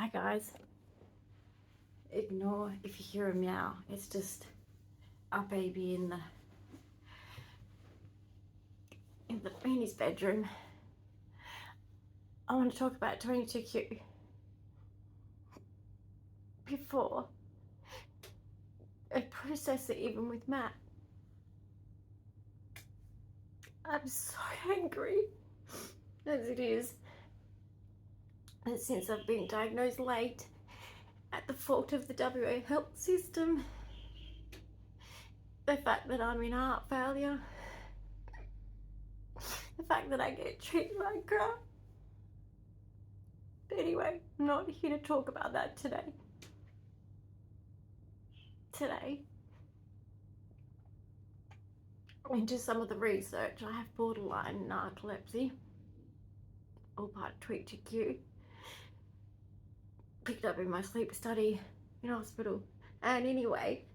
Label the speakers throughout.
Speaker 1: Hi guys. Ignore if you hear a meow. It's just our baby in his bedroom. I want to talk about 22q. Before I process it even with Matt, I'm so angry as it is. And since I've been diagnosed late, at the fault of the WA health system, the fact that I'm in heart failure, the fact that I get treated like crap. But anyway, I'm not here to talk about that today. Into some of the research, I have borderline narcolepsy, all part of 22q, picked up in my sleep study in hospital. And anyway,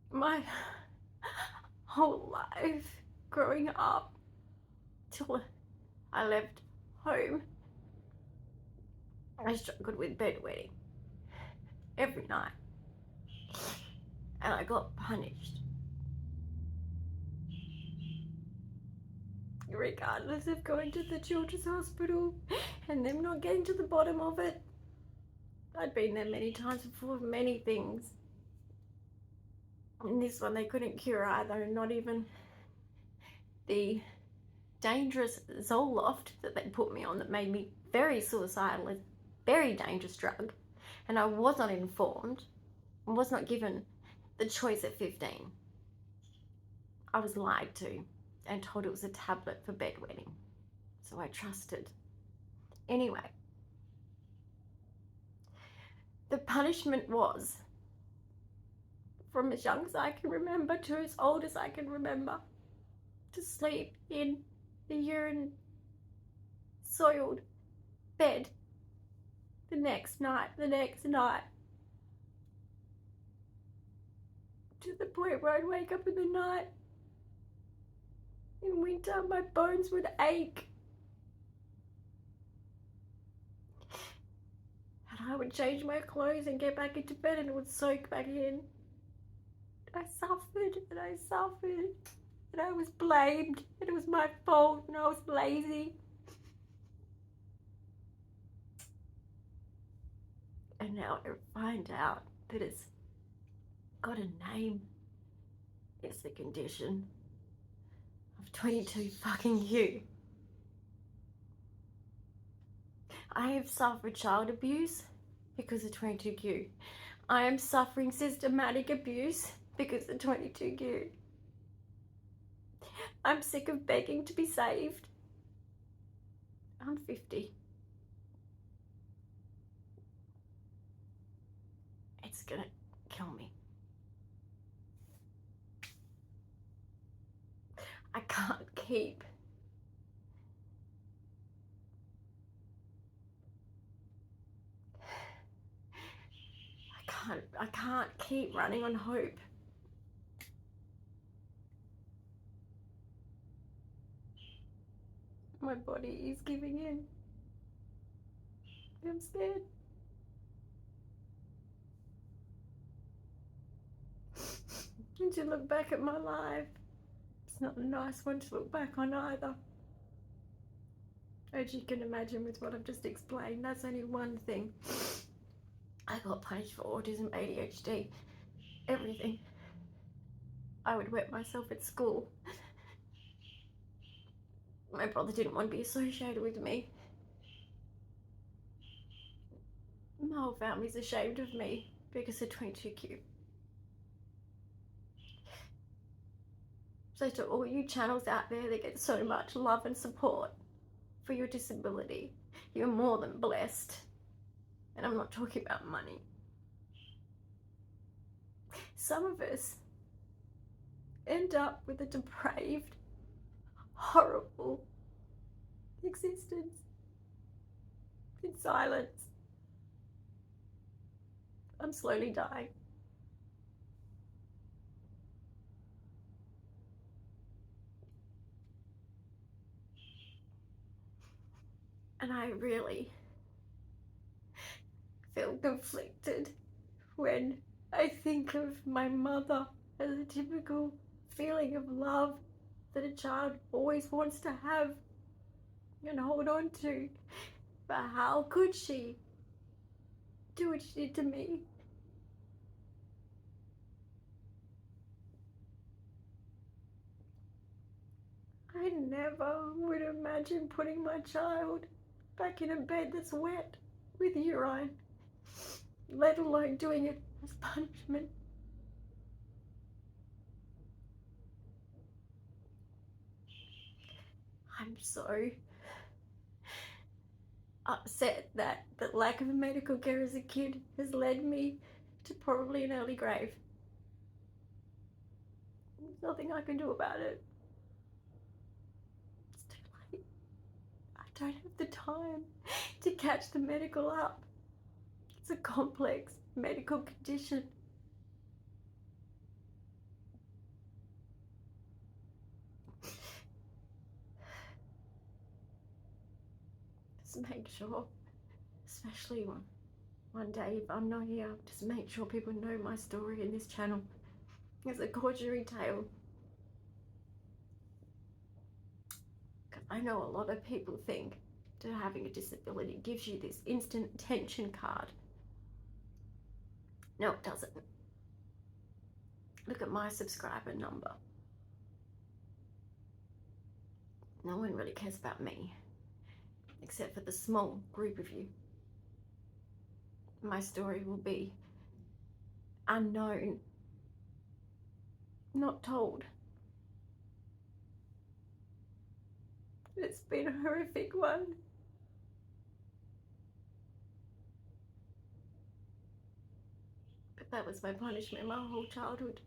Speaker 1: my whole life growing up till I left home, I struggled with bedwetting every night, and I got punished regardless of going to the children's hospital and them not getting to the bottom of it. I'd been there many times before for many things, and this one they couldn't cure either, not even the dangerous Zoloft that they put me on that made me very suicidal, is very dangerous drug, and I was not informed and was not given the choice at 15. I was lied to and told it was a tablet for bedwetting, so I trusted. Anyway, the punishment was, from as young as I can remember to as old as I can remember, to sleep in the urine soiled bed the next night, to the point where I'd wake up in the night. In winter, my bones would ache, and I would change my clothes and get back into bed and it would soak back in. I suffered and I suffered, and I was blamed, and it was my fault, and I was lazy. And now I find out that it's got a name. It's the condition of 22 fucking Q. I have suffered child abuse because of 22q. I am suffering systematic abuse because of 22q. I'm sick of begging to be saved. I'm 50. It's gonna kill me. I can't keep I can't keep running on hope. My body is giving in. I'm scared. And to look back at my life, it's not a nice one to look back on either. As you can imagine with what I've just explained, that's only one thing. I got punished for autism, ADHD, everything. I would wet myself at school. My brother didn't want to be associated with me. My whole family's ashamed of me because of 22q. So to all you channels out there that get so much love and support for your disability, you're more than blessed. And I'm not talking about money. Some of us end up with a depraved, horrible existence in silence. I'm slowly dying. And I really feel conflicted when I think of my mother as a typical feeling of love that a child always wants to have and hold on to. But how could she do what she did to me? I never would imagine putting my child back in a bed that's wet with urine, let alone doing it as punishment. I'm so upset that the lack of medical care as a kid has led me to probably an early grave. There's nothing I can do about it. It's too late. I don't have the time to catch the medical up. It's a complex medical condition. Just make sure, especially one day if I'm not here, just make sure people know my story in this channel. It's a cautionary tale. Because I know a lot of people think that having a disability gives you this instant attention card. No, it doesn't. Look at my subscriber number. No one really cares about me, except for the small group of you. My story will be unknown, not told. It's been a horrific one. But that was my punishment my whole childhood.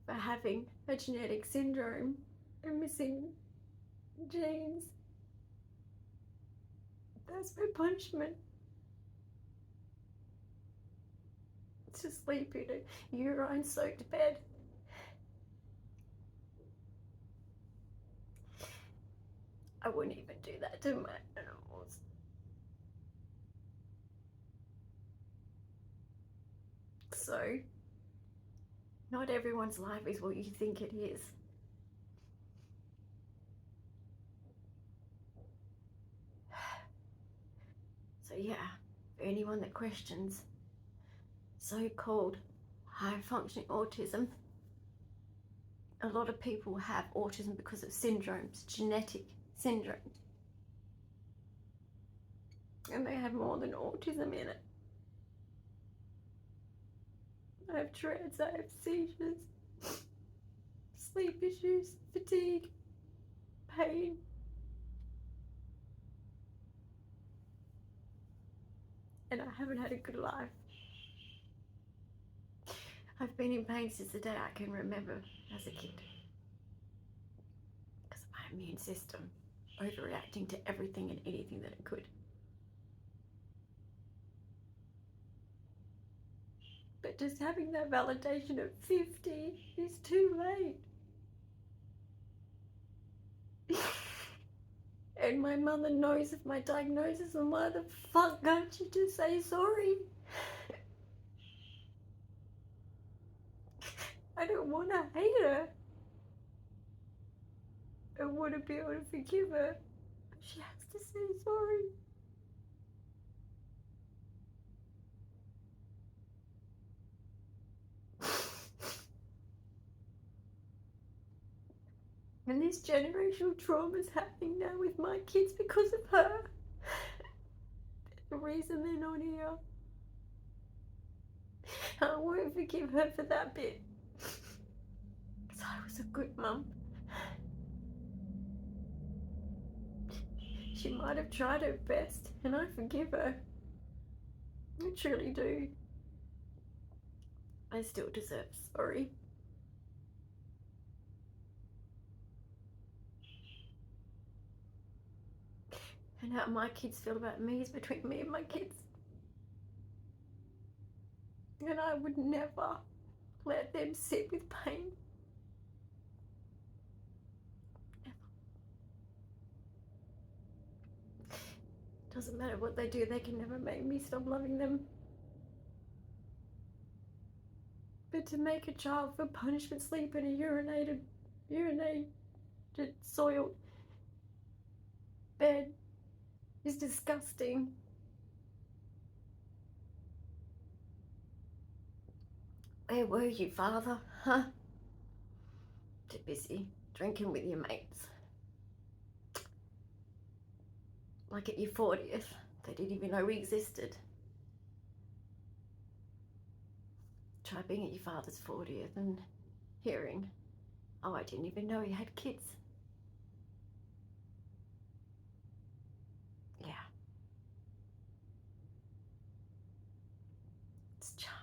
Speaker 1: For having a genetic syndrome and missing genes. That's my punishment. To sleep in a urine-soaked bed. I wouldn't even do that to my animals. So, not everyone's life is what you think it is. So yeah, for anyone that questions so-called high-functioning autism, a lot of people have autism because of syndromes, genetic syndromes. And they have more than autism in it. I have Tourette's, I have seizures, sleep issues, fatigue, pain. And I haven't had a good life. I've been in pain since the day I can remember as a kid. Because of my immune system overreacting to everything and anything that it could. But just having that validation at 50 is too late. And my mother knows of my diagnosis, and why the fuck can't you just say sorry? I don't want to hate her. I want to be able to forgive her. But she has to say sorry. And this generational trauma is happening now with my kids because of her. The reason they're not here. I won't forgive her for that bit. Because I was a good mum. She might have tried her best, and I forgive her. I truly do. I still deserve sorry. And how my kids feel about me is between me and my kids. And I would never let them sit with pain. Never. Doesn't matter what they do, they can never make me stop loving them. But to make a child for punishment sleep in a urinated, soiled bed is disgusting. Where were you, Father? Huh? Too busy drinking with your mates. Like at your 40th, they didn't even know we existed. Try being at your father's 40th and hearing, oh, I didn't even know he had kids. Yeah. It's charming.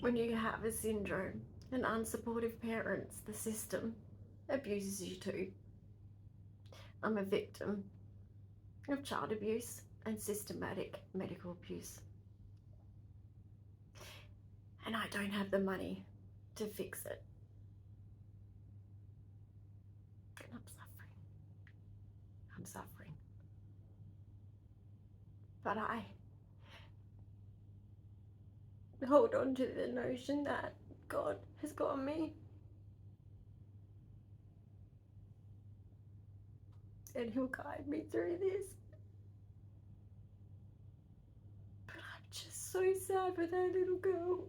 Speaker 1: When you have a syndrome and unsupportive parents, the system abuses you too. I'm a victim of child abuse and systematic medical abuse. And I don't have the money to fix it. And I'm suffering. But I hold on to the notion that God has got me. And He'll guide me through this. But I'm just so sad for that little girl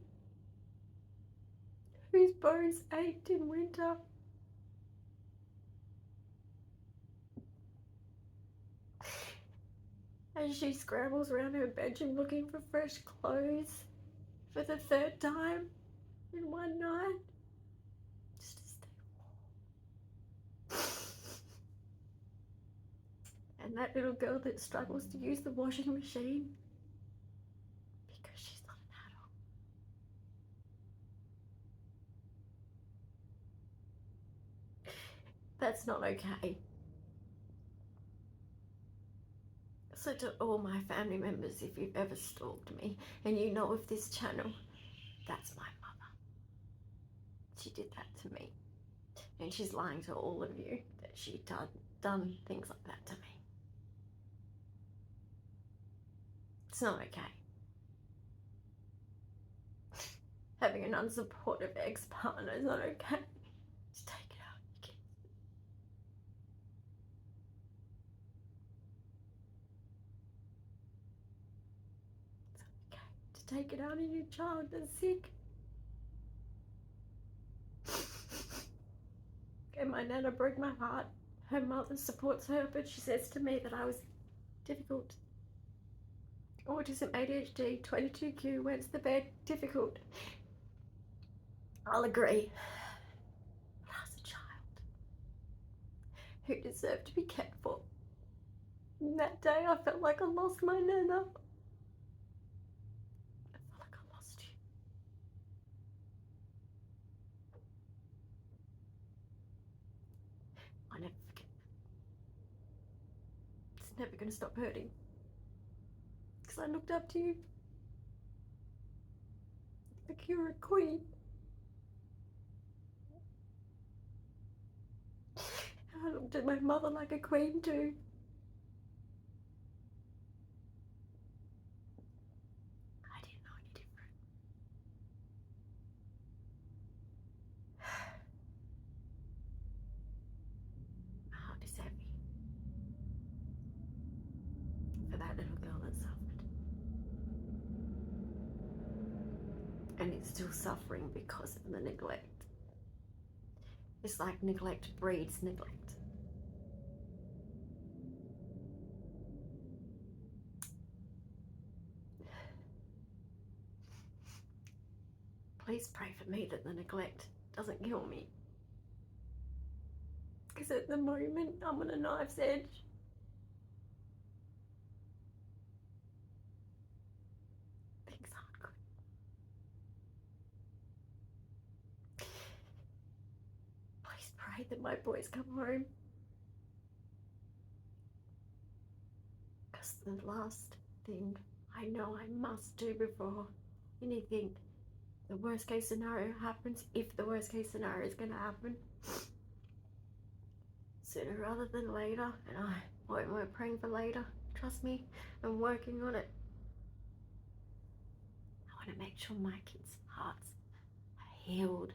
Speaker 1: whose bones ached in winter. As she scrambles around her bedroom looking for fresh clothes for the 3rd time in one night, just to stay warm. And that little girl that struggles to use the washing machine because she's not an adult. That's not okay. So to all my family members, if you've ever stalked me and you know of this channel, that's my mother. She did that to me. And she's lying to all of you that she done things like that to me. It's not okay. Having an unsupportive ex-partner is not okay. Just take it out on your kids. It's okay to take it out on your child that's sick. And my nana broke my heart. Her mother supports her, but she says to me that I was difficult. Autism, ADHD, 22q, went to the bed, difficult. I'll agree. But I was a child who deserved to be cared for. And that day I felt like I lost my nana. I felt like I lost you. I never forget that. It's never going to stop hurting. Because I looked up to you. Like you were a queen. And I looked at my mother like a queen too. I didn't know any different. My heart is heavy for that little girl that suffered. And it's still suffering because of the neglect. It's like neglect breeds neglect. Please pray for me that the neglect doesn't kill me. Because at the moment, I'm on a knife's edge. Things aren't good. Please pray that my boys come home. Because the last thing I know I must do before anything the worst case scenario happens, if the worst case scenario is going to happen, sooner rather than later. And I won't praying for later. Trust me, I'm working on it. I want to make sure my kids' hearts are healed.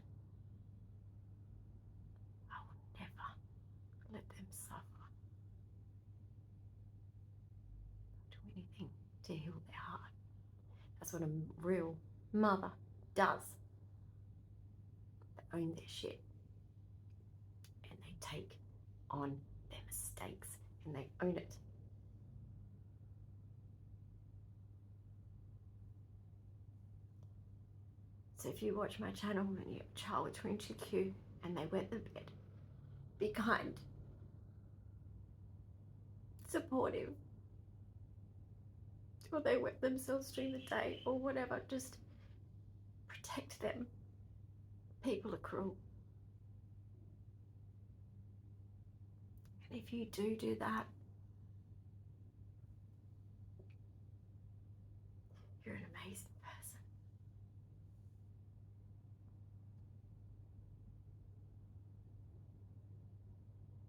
Speaker 1: I will never let them suffer. Do anything to heal their heart. That's what a real mother does. They own their shit. And they take on their mistakes and they own it. So if you watch my channel and you have a child with 22q and they wet the bed, be kind, supportive, or they wet themselves during the day or whatever, just protect them. People are cruel. And if you do that, you're an amazing person.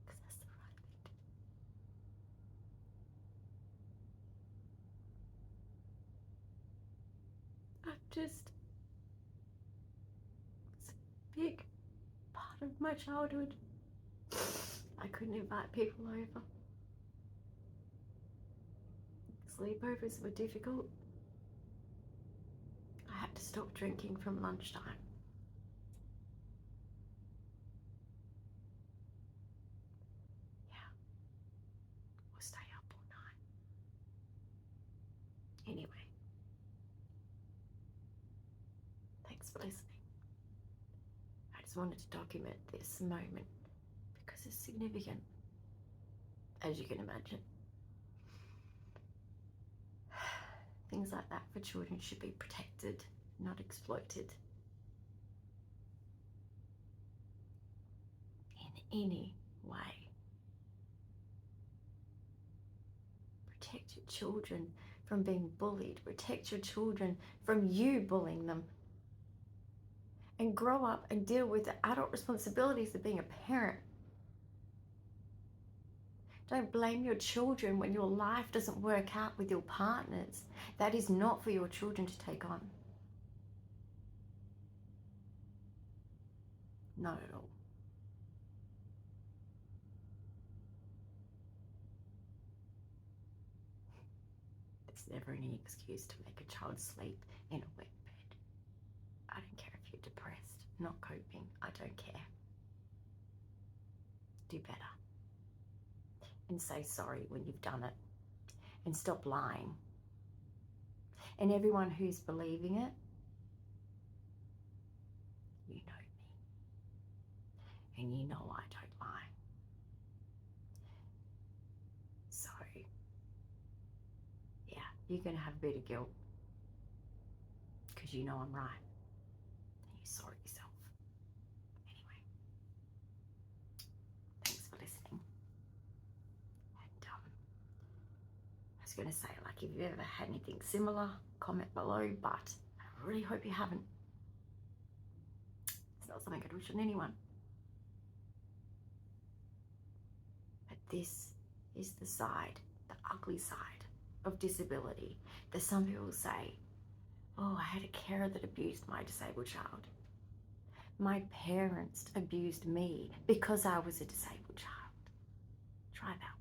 Speaker 1: Because that's the right thing to do. It's a big part of my childhood. I couldn't invite people over. Sleepovers were difficult. I had to stop drinking from lunchtime. Yeah. Or stay up all night. Anyway. Thanks for listening. I just wanted to document this moment because it's significant, as you can imagine. Things like that for children should be protected, not exploited in any way. Protect your children from being bullied. Protect your children from you bullying them. And grow up and deal with the adult responsibilities of being a parent. Don't blame your children when your life doesn't work out with your partners. That is not for your children to take on. Not at all. There's never any excuse to make a child sleep in a wet bed. I don't care if you're depressed, not coping. I don't care. Do better. And say sorry when you've done it. And stop lying. And everyone who's believing it, you know me. And you know I don't lie. So, yeah, you're going to have a bit of guilt. Because you know I'm right. And you saw it yourself. Anyway. Thanks for listening. And I was going to say, like, if you've ever had anything similar, comment below, but I really hope you haven't. It's not something I'd wish on anyone. But this is the side, the ugly side of disability. That some people say, oh, I had a carer that abused my disabled child. My parents abused me because I was a disabled child. Try that.